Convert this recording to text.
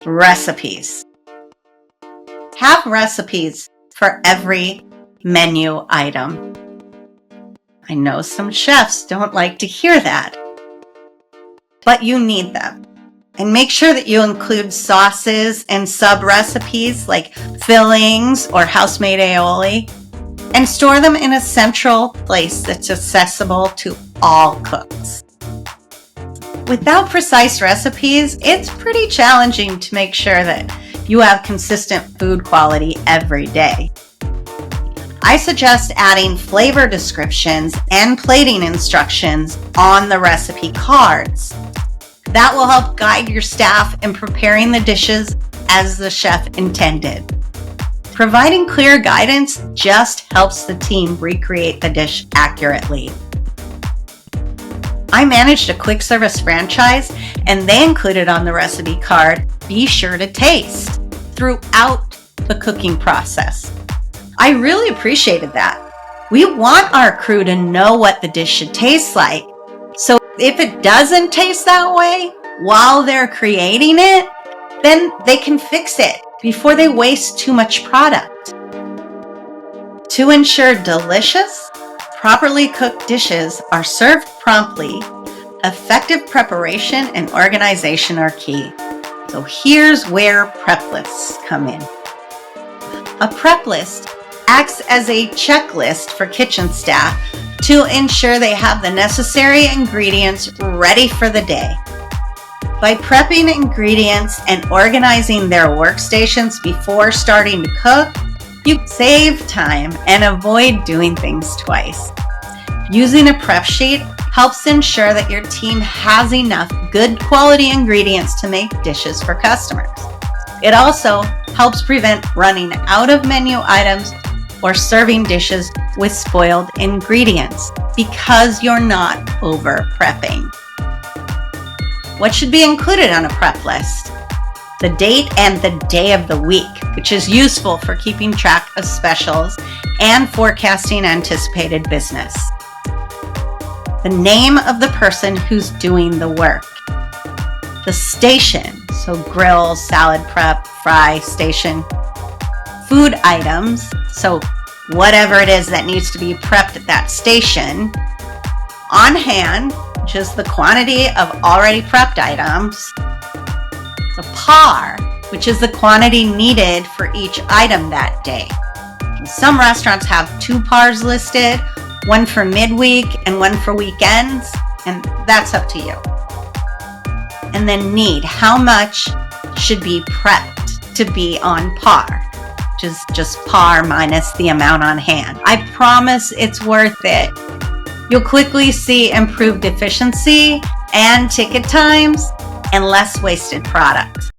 Recipes. Have recipes for every menu item. I know some chefs don't like to hear that, but you need them. And make sure that you include sauces and sub-recipes like fillings or house-made aioli, and store them in a central place that's accessible to all cooks. Without precise recipes, it's pretty challenging to make sure that you have consistent food quality every day. I suggest adding flavor descriptions and plating instructions on the recipe cards. That will help guide your staff in preparing the dishes as the chef intended. Providing clear guidance just helps the team recreate the dish accurately. I managed a quick service franchise, and they included on the recipe card, "Be sure to taste," throughout the cooking process. I really appreciated that. We want our crew to know what the dish should taste like. So if it doesn't taste that way while they're creating it, then they can fix it before they waste too much product. To ensure delicious, properly cooked dishes are served promptly, effective preparation and organization are key. So here's where prep lists come in. A prep list acts as a checklist for kitchen staff to ensure they have the necessary ingredients ready for the day. By prepping ingredients and organizing their workstations before starting to cook, you save time and avoid doing things twice. Using a prep sheet helps ensure that your team has enough good quality ingredients to make dishes for customers. It also helps prevent running out of menu items or serving dishes with spoiled ingredients because you're not over prepping. What should be included on a prep list? The date and the day of the week, which is useful for keeping track of specials and forecasting anticipated business. The name of the person who's doing the work. The station, so grill, salad prep, fry station. Food items, so whatever it is that needs to be prepped at that station. On hand, which is the quantity of already prepped items. The par, which is the quantity needed for each item that day. Some restaurants have 2 pars listed, one for midweek and one for weekends, and that's up to you. And then need, how much should be prepped to be on par, which is just par minus the amount on hand. I promise it's worth it. You'll quickly see improved efficiency and ticket times and less wasted product.